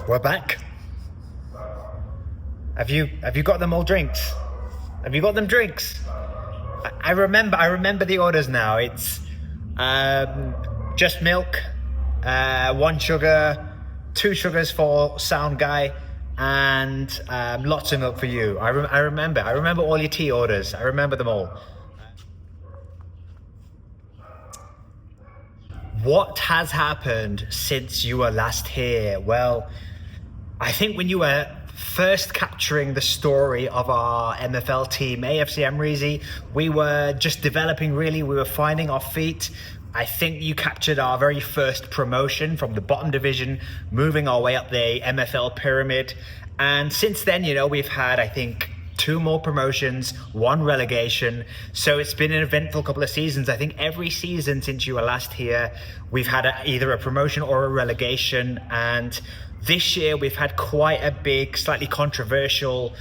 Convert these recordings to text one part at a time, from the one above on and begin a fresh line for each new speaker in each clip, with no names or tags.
We're back. Have you got them all drinks? Have you got them drinks? I remember the orders now. It's just milk, 1 sugar, 2 sugars for sound guy, and lots of milk for you. I remember all your tea orders. I remember them all. What has happened since you were last here? Well, I think when you were first capturing the story of our MFL team, AFC Amreezy, we were just developing really. We were finding our feet. I think you captured our very first promotion from the bottom division, moving our way up the MFL pyramid. And since then, we've had, I think, 2 more promotions, 1 relegation. So it's been an eventful couple of seasons. I think every season since you were last here, we've had either a promotion or a relegation. And this year we've had quite a big, slightly controversial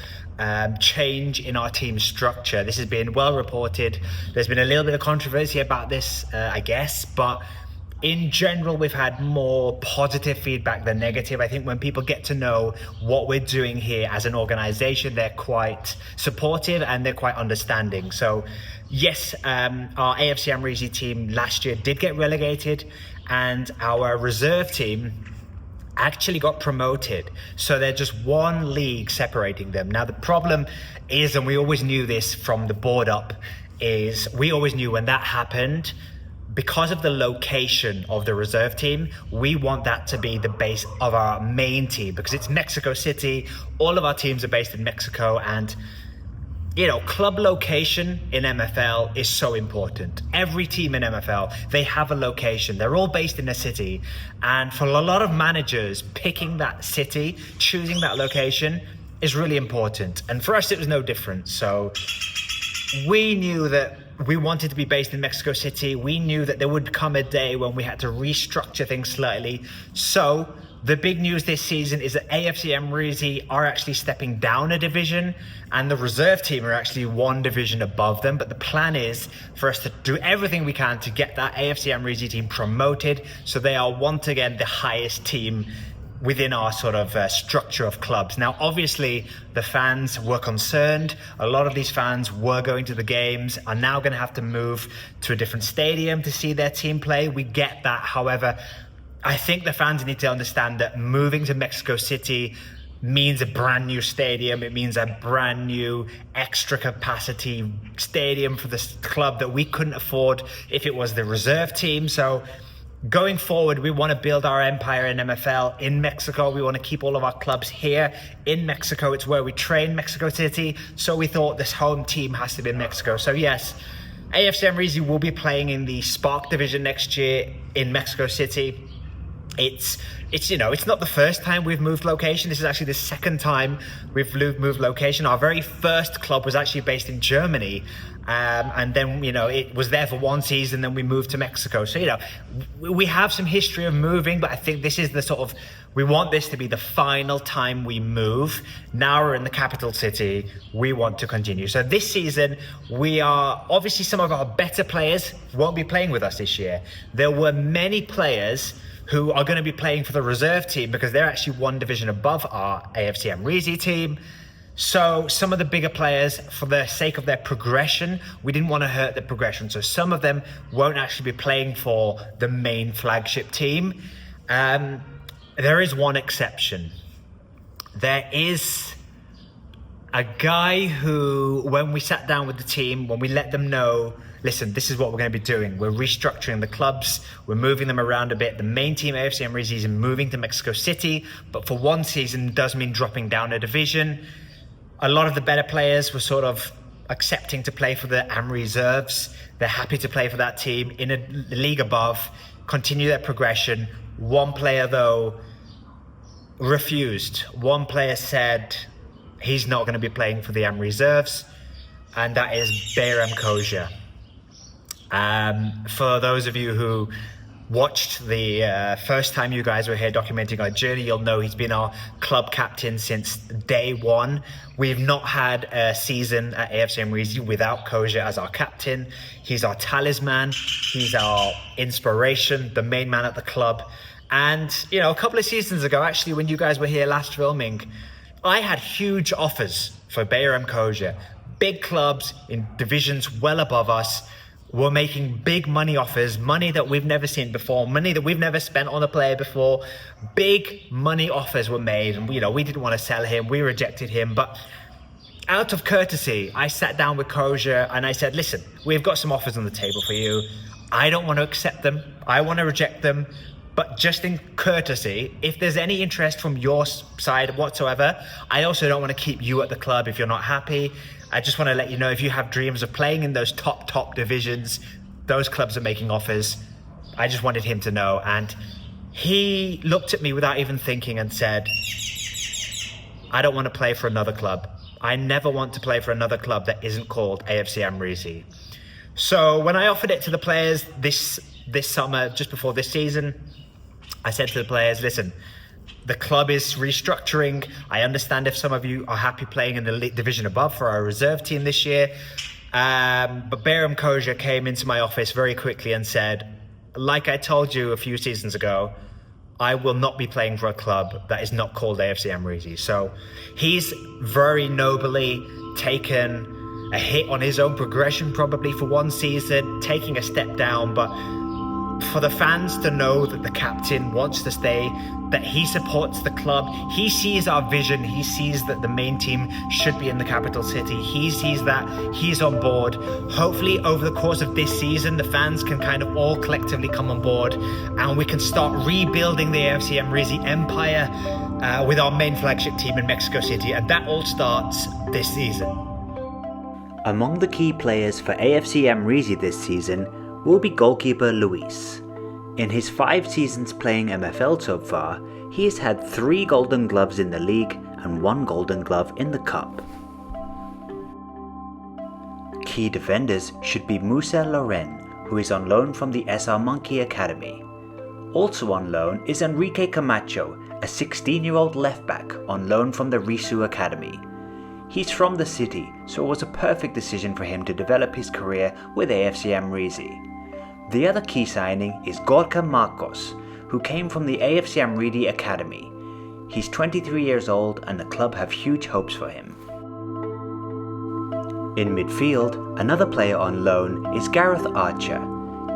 change in our team structure. This has been well reported. There's been a little bit of controversy about this, I guess, but in general, we've had more positive feedback than negative. I think when people get to know what we're doing here as an organization, they're quite supportive and they're quite understanding. So yes, our AFC Amreezy team last year did get relegated, and our reserve team actually got promoted. So they're just 1 league separating them. Now the problem is, and we always knew this from the board up, is we always knew when that happened, because of the location of the reserve team, we want that to be the base of our main team, because it's Mexico City. All of our teams are based in Mexico, and club location in MFL is so important. Every team in MFL, they have a location. They're all based in a city. And for a lot of managers, picking that city, choosing that location is really important. And for us, it was no different. So we knew that we wanted to be based in Mexico City. We knew that there would come a day when we had to restructure things slightly. So the big news this season is that AFC Amreezy are actually stepping down a division, and the reserve team are actually 1 division above them. But the plan is for us to do everything we can to get that AFC Amreezy team promoted, so they are once again the highest team within our sort of structure of clubs. Now, obviously, the fans were concerned. A lot of these fans were going to the games, are now going to have to move to a different stadium to see their team play. We get that. However, I think the fans need to understand that moving to Mexico City means a brand new stadium. It means a brand new extra capacity stadium for this club that we couldn't afford if it was the reserve team. So going forward, we want to build our empire in MFL in Mexico. We want to keep all of our clubs here in Mexico. It's where we train, Mexico City. So we thought this home team has to be in Mexico. So yes, AFC Amreezy will be playing in the Spark division next year in Mexico City. It's not the first time we've moved location. This is actually the 2nd time we've moved location. Our very first club was actually based in Germany. And then, it was there for 1 season, then we moved to Mexico. So, we have some history of moving, but I think this is we want this to be the final time we move. Now we're in the capital city. We want to continue. So this season, obviously some of our better players won't be playing with us this year. There were many players who are going to be playing for the reserve team because they're actually 1 division above our AFC Amreezy team. So some of the bigger players, for the sake of their progression, we didn't want to hurt the progression. So some of them won't actually be playing for the main flagship team. There is 1 exception. There is a guy who, when we sat down with the team, when we let them know, listen, this is what we're going to be doing. We're restructuring the clubs. We're moving them around a bit. The main team, AFC Amreezy, is moving to Mexico City, but for 1 season does mean dropping down a division. A lot of the better players were sort of accepting to play for the Am Reserves. They're happy to play for that team in a league above, continue their progression. 1 player, though, refused. 1 player said he's not going to be playing for the Am Reserves, and that is Bayram Koja. For those of you who watched the first time you guys were here documenting our journey, you'll know he's been our club captain since day 1. We've not had a season at AFC Amreezy without Koja as our captain. He's our talisman. He's our inspiration, the main man at the club. And, a couple of seasons ago, actually, when you guys were here last filming, I had huge offers for Bayram Koja. Big clubs in divisions well above us were making big money offers, money that we've never seen before, money that we've never spent on a player before. Big money offers were made, and, we didn't want to sell him. We rejected him, but out of courtesy, I sat down with Koja and I said, listen, we've got some offers on the table for you. I don't want to accept them. I want to reject them. But just in courtesy, if there's any interest from your side whatsoever, I also don't want to keep you at the club if you're not happy. I just want to let you know, if you have dreams of playing in those top divisions, those clubs are making offers. I just wanted him to know. And he looked at me without even thinking and said, I don't want to play for another club. I never want to play for another club that isn't called AFC Amreezy. So when I offered it to the players this summer, just before this season, I said to the players, listen, the club is restructuring. I understand if some of you are happy playing in the division above for our reserve team this year. But Bayram Koja came into my office very quickly and said, like I told you a few seasons ago, I will not be playing for a club that is not called AFC Amreezy. So he's very nobly taken a hit on his own progression, probably for one season, taking a step down. But for the fans to know that the captain wants to stay, that he supports the club, he sees our vision, he sees that the main team should be in the capital city, he sees that, he's on board. Hopefully over the course of this season, the fans can kind of all collectively come on board and we can start rebuilding the AFC Amreezy empire with our main flagship team in Mexico City, and that all starts this season.
Among the key players for AFC Amreezy this season will be goalkeeper Luis. In his 5 seasons playing MFL so far, he has had 3 Golden Gloves in the league and 1 Golden Glove in the cup. Key defenders should be Musa Loren, who is on loan from the SR Monkey Academy. Also on loan is Enrique Camacho, a 16-year-old left-back on loan from the Risu Academy. He's from the city, so it was a perfect decision for him to develop his career with AFC Amreezy. The other key signing is Gorka Marcos, who came from the AFC Amreezy Academy. He's 23 years old and the club have huge hopes for him. In midfield, another player on loan is Gareth Archer.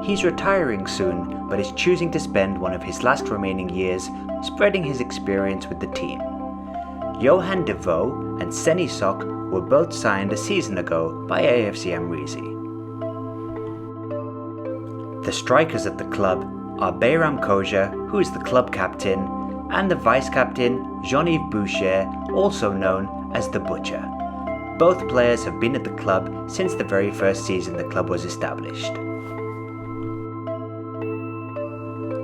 He's retiring soon, but is choosing to spend one of his last remaining years spreading his experience with the team. Johan DeVoe and Seni Sok were both signed a season ago by AFC Amreezy. The strikers at the club are Bayram Koja, who is the club captain, and the vice-captain Jean-Yves Boucher, also known as the Butcher. Both players have been at the club since the very first season the club was established.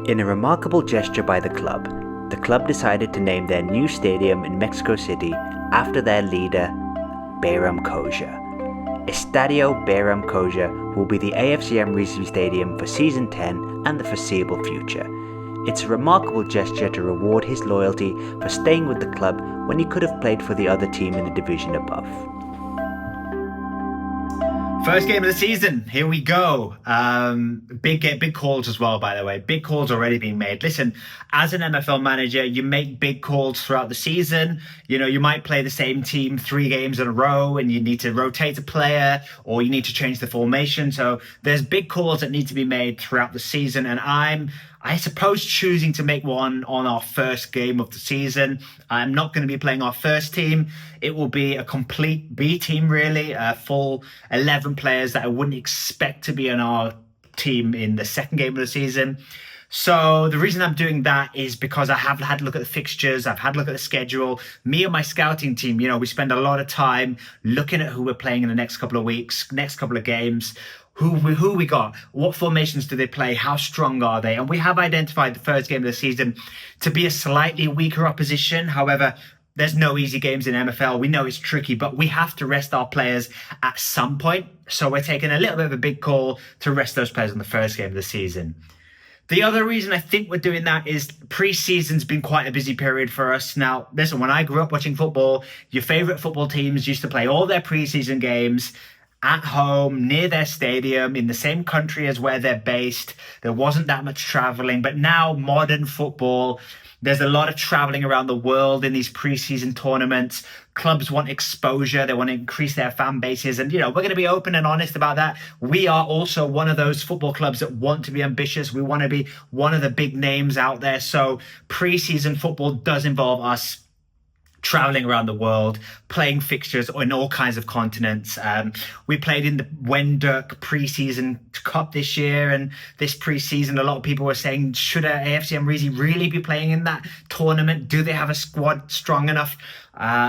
In a remarkable gesture by the club decided to name their new stadium in Mexico City after their leader, Bayram Koja. Estadio Bayram Koja will be the AFC Amreezy Stadium for Season 10 and the foreseeable future. It's a remarkable gesture to reward his loyalty for staying with the club when he could have played for the other team in the division above.
First game of the season, here we go. Big calls as well, by the way. Big calls already being made. Listen, as an MFL manager, you make big calls throughout the season. You might play the same team 3 games in a row and you need to rotate a player or you need to change the formation. So there's big calls that need to be made throughout the season. And I suppose choosing to make one on our first game of the season. I'm not going to be playing our first team. It will be a complete B team, really, a full 11 players that I wouldn't expect to be on our team in the second game of the season. So the reason I'm doing that is because I have had a look at the fixtures. I've had a look at the schedule. Me and my scouting team, we spend a lot of time looking at who we're playing in the next couple of weeks, next couple of games. Who we got, what formations do they play, how strong are they? And we have identified the first game of the season to be a slightly weaker opposition. However, there's no easy games in MFL. We know it's tricky, but we have to rest our players at some point. So we're taking a little bit of a big call to rest those players in the first game of the season. The other reason I think we're doing that is pre-season's been quite a busy period for us. Now, listen, when I grew up watching football, your favorite football teams used to play all their pre-season games. at home, near their stadium, in the same country as where they're based. There wasn't that much traveling, but now modern football, there's a lot of traveling around the world in these preseason tournaments. Clubs want exposure. They want to increase their fan bases. And, we're going to be open and honest about that. We are also one of those football clubs that want to be ambitious. We want to be one of the big names out there. So preseason football does involve us traveling around the world, playing fixtures in all kinds of continents. We played in the Mfl Doc preseason cup this year, and this preseason, a lot of people were saying, should AFC Amreezy really be playing in that tournament? Do they have a squad strong enough?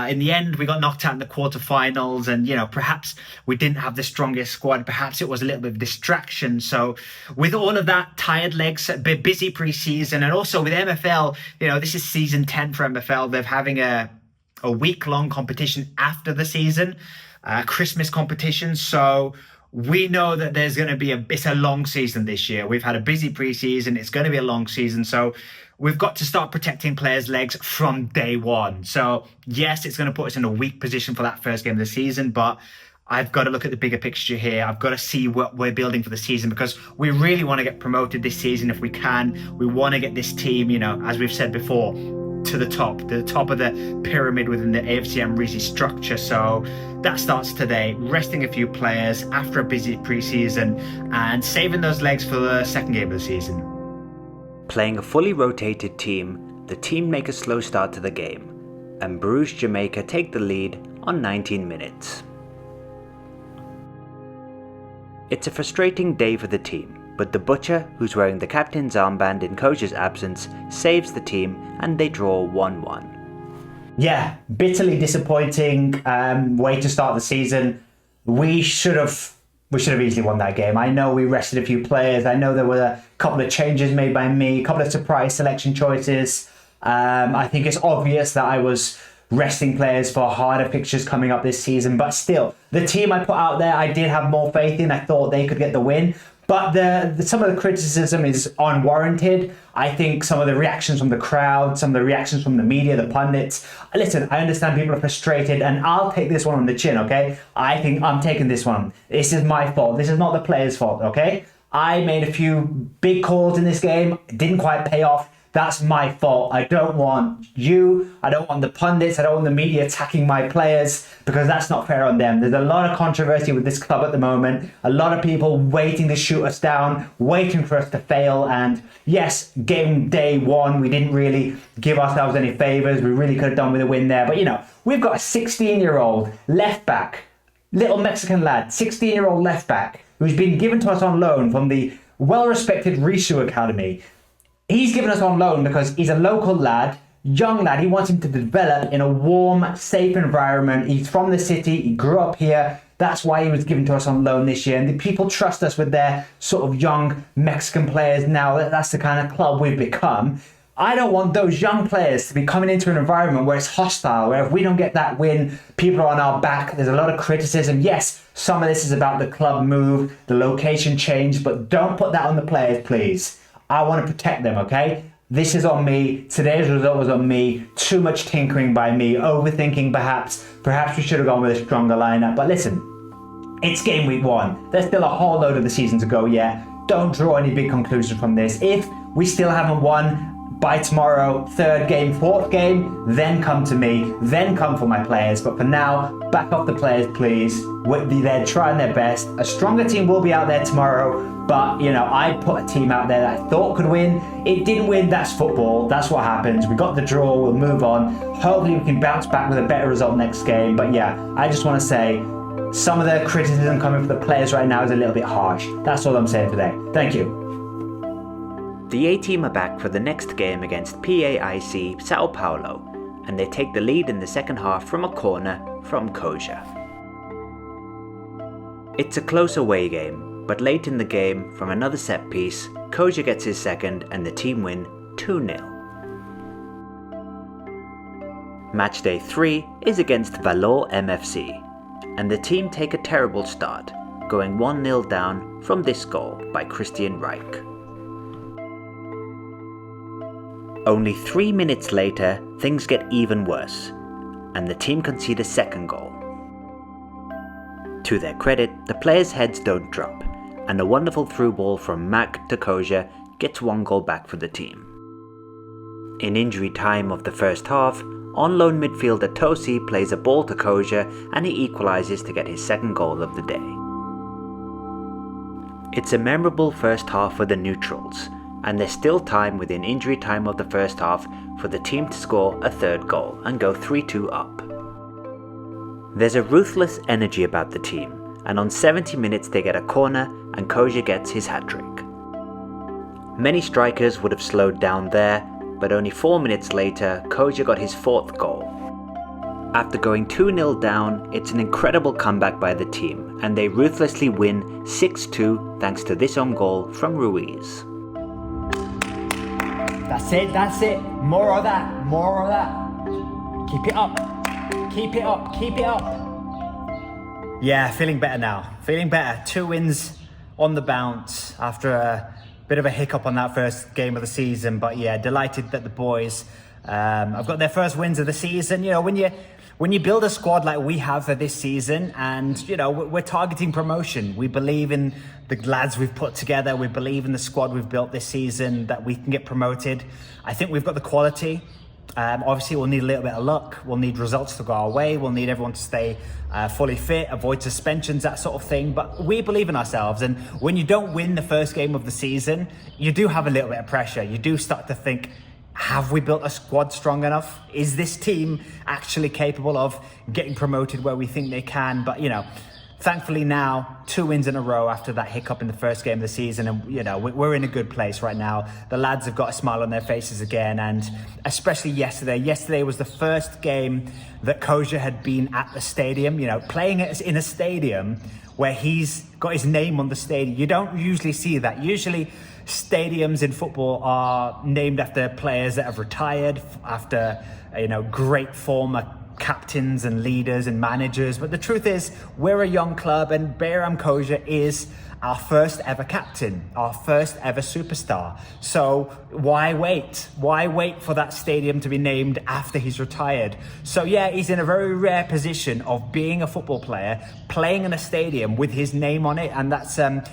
In the end, we got knocked out in the quarterfinals, and perhaps we didn't have the strongest squad. Perhaps it was a little bit of distraction. So with all of that, tired legs, a bit busy preseason, and also with MFL, this is season 10 for MFL. They're having a week-long competition after the season, Christmas competition. So we know that there's going to be it's a long season this year. We've had a busy preseason. It's going to be a long season. So we've got to start protecting players' legs from day one. So yes, it's going to put us in a weak position for that first game of the season, but I've got to look at the bigger picture here. I've got to see what we're building for the season, because we really want to get promoted this season if we can. We want to get this team, as we've said before, to the top of the pyramid within the AFC Amreezy structure. So that starts today, resting a few players after a busy preseason and saving those legs for the second game of the season.
Playing a fully rotated team, the team make a slow start to the game, and Bruges Jamaica take the lead on 19 minutes. It's a frustrating day for the team, but the Butcher, who's wearing the captain's armband in Koja's absence, saves the team and they draw 1-1.
Yeah, bitterly disappointing way to start the season. We should have easily won that game. I know we rested a few players. I know there were a couple of changes made by me, a couple of surprise selection choices. I think it's obvious that I was resting players for harder fixtures coming up this season, but still, the team I put out there, I did have more faith in. I thought they could get the win. But some of the criticism is unwarranted. I think some of the reactions from the crowd, some of the reactions from the media, the pundits. Listen, I understand people are frustrated, and I'll take this one on the chin, okay? I think I'm taking this one. This is my fault. This is not the players' fault, okay? I made a few big calls in this game. It didn't quite pay off. That's my fault. I don't want I don't want the pundits, I don't want the media attacking my players, because that's not fair on them. There's a lot of controversy with this club at the moment. A lot of people waiting to shoot us down, waiting for us to fail. And yes, game day one, we didn't really give ourselves any favours. We really could have done with a win there. But we've got a 16-year-old left back, little Mexican lad, 16-year-old left back, who's been given to us on loan from the well-respected Risu Academy. He's given us on loan because he's a local lad, young lad. He wants him to develop in a warm, safe environment. He's from the city. He grew up here. That's why he was given to us on loan this year. And the people trust us with their sort of young Mexican players now. That's the kind of club we've become. I don't want those young players to be coming into an environment where it's hostile, where if we don't get that win, people are on our back. There's a lot of criticism. Yes, some of this is about the club move, the location change, but don't put that on the players, please. I want to protect them, okay? This is on me. Today's result was on me. Too much tinkering by me. Overthinking, perhaps. Perhaps we should have gone with a stronger lineup. But listen, it's game week 1. There's still a whole load of the season to go yet. Don't draw any big conclusions from this. If we still haven't won by tomorrow, 3rd game, 4th game, then come to me. Then come for my players. But for now, back off the players, please. They're trying their best. A stronger team will be out there tomorrow. But, I put a team out there that I thought could win. It didn't win. That's football. That's what happens. We got the draw. We'll move on. Hopefully we can bounce back with a better result next game. But yeah, I just want to say some of the criticism coming from the players right now is a little bit harsh. That's all I'm saying today. Thank you.
The A-team are back for the next game against PAIC Sao Paulo, and they take the lead in the second half from a corner from Koja. It's a close away game, but late in the game, from another set piece, Koja gets his second and the team win 2-0. Matchday 3 is against Valor MFC, and the team take a terrible start, going 1-0 down from this goal by Christian Reich. Only 3 minutes later, things get even worse, and the team concede a second goal. To their credit, the players' heads don't drop, and a wonderful through ball from Mac to Koja gets 1 goal back for the team. In injury time of the first half, on loan midfielder Tosi plays a ball to Koja and he equalises to get his 2nd goal of the day. It's a memorable first half for the neutrals, and there's still time within injury time of the first half for the team to score a 3rd goal and go 3-2 up. There's a ruthless energy about the team, and on 70 minutes they get a corner and Koja gets his hat-trick. Many strikers would have slowed down there, but only 4 minutes later Koja got his 4th goal. After going 2-0 down, it's an incredible comeback by the team, and they ruthlessly win 6-2 thanks to this own goal from Ruiz.
That's it. More of that. Keep it up. Yeah, feeling better now. 2 wins on the bounce after a bit of a hiccup on that first game of the season. But yeah, delighted that the boys have got their first wins of the season. You know, when you build a squad like we have for this season, and you know we're targeting promotion, we believe in the lads we've put together, we believe in the squad we've built this season that we can get promoted. I think we've got the quality. Obviously we'll need a little bit of luck, we'll need results to go our way, we'll need everyone to stay fully fit, avoid suspensions, that sort of thing, but we believe in ourselves. And when you don't win the first game of the season, you do have a little bit of pressure. You do start to think, have we built a squad strong enough? Is this team actually capable of getting promoted where we think they can? But you know, thankfully now 2 wins in a row after that hiccup in the first game of the season, and you know we're in a good place right now. The lads have got a smile on their faces again, and especially yesterday was the first game that Koja had been at the stadium, you know, playing it in a stadium where he's got his name on the stadium. You don't usually see that. Usually stadiums in football are named after players that have retired, after you know great former captains and leaders and managers. But the truth is, we're a young club, and Bayram Koja is our first ever captain, our first ever superstar. So why wait? Why wait for that stadium to be named after he's retired? So yeah, he's in a very rare position of being a football player, playing in a stadium with his name on it, and that's an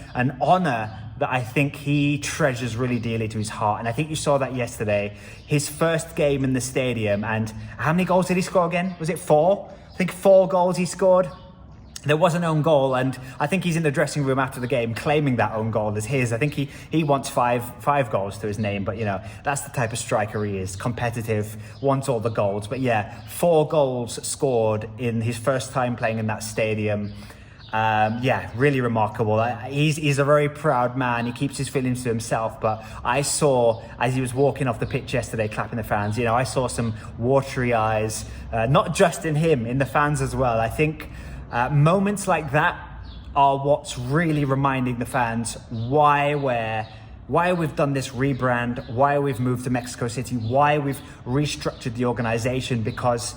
honour that I think he treasures really dearly to his heart. And I think you saw that yesterday, his first game in the stadium. And how many goals did he score again? Was it 4? I think 4 goals he scored. There was an own goal, and I think he's in the dressing room after the game claiming that own goal as his. I think he wants five goals to his name, but you know, that's the type of striker he is, competitive, wants all the goals. But yeah, 4 goals scored in his first time playing in that stadium. Yeah, really remarkable. He's a very proud man. He keeps his feelings to himself, but I saw, as he was walking off the pitch yesterday, clapping the fans, you know, I saw some watery eyes, not just in him, in the fans as well. I think moments like that are what's really reminding the fans why we've done this rebrand, why we've moved to Mexico City, why we've restructured the organization, because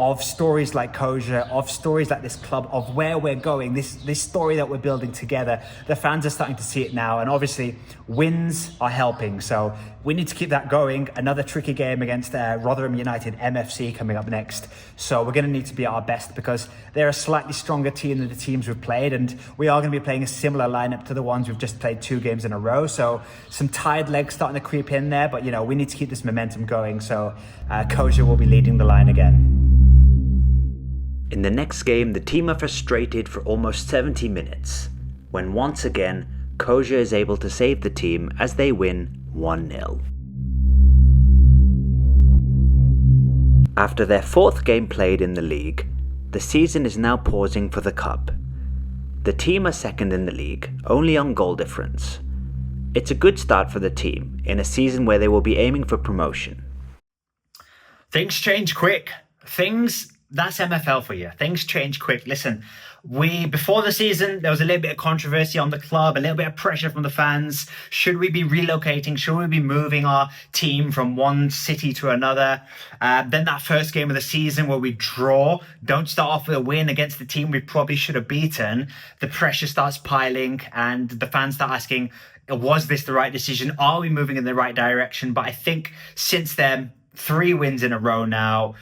of stories like Koja, of stories like this club, of where we're going, this story that we're building together. The fans are starting to see it now, and obviously wins are helping. So we need to keep that going. Another tricky game against Rotherham United MFC coming up next. So we're going to need to be at our best, because they're a slightly stronger team than the teams we've played, and we are going to be playing a similar lineup to the ones we've just played 2 games in a row. So some tired legs starting to creep in there, but you know, we need to keep this momentum going. So Koja will be leading the line again.
In the next game, the team are frustrated for almost 70 minutes, when once again, Koja is able to save the team as they win 1-0. After their 4th game played in the league, the season is now pausing for the cup. The team are 2nd in the league, only on goal difference. It's a good start for the team in a season where they will be aiming for promotion.
Things change quick. That's MFL for you. Things change quick. Listen, before the season, there was a little bit of controversy on the club, a little bit of pressure from the fans. Should we be relocating? Should we be moving our team from one city to another? Then that first game of the season where we don't start off with a win against the team we probably should have beaten. The pressure starts piling, and the fans start asking, was this the right decision? Are we moving in the right direction? But I think since then, 3 wins in a row now,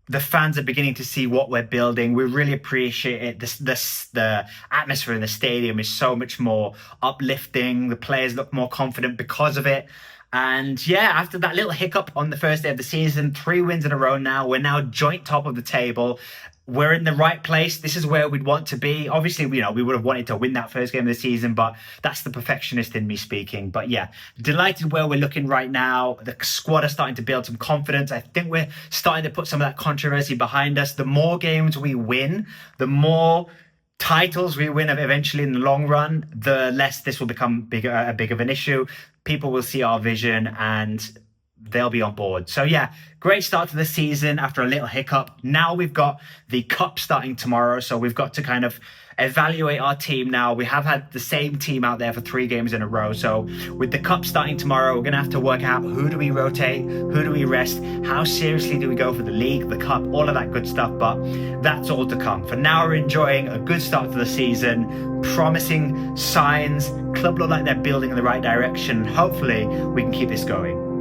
the fans are beginning to see what we're building. We really appreciate it. The atmosphere in the stadium is so much more uplifting. The players look more confident because of it. And yeah, after that little hiccup on the first day of the season, 3 wins in a row now. We're now joint top of the table. We're in the right place. This is where we'd want to be. Obviously, we would have wanted to win that first game of the season, but that's the perfectionist in me speaking. But yeah, delighted where we're looking right now. The squad are starting to build some confidence. I think we're starting to put some of that controversy behind us. The more games we win, the more titles we win eventually in the long run, the less this will become a big of an issue. People will see our vision and they'll be on board. So yeah, great start to the season after a little hiccup. Now we've got the cup starting tomorrow, so we've got to kind of evaluate our team now. We have had the same team out there for 3 games in a row. So with the cup starting tomorrow, we're going to have to work out who do we rotate, who do we rest, how seriously do we go for the league, the cup, all of that good stuff. But that's all to come. For now, we're enjoying a good start to the season, promising signs. Club look like they're building in the right direction. Hopefully we can keep this going.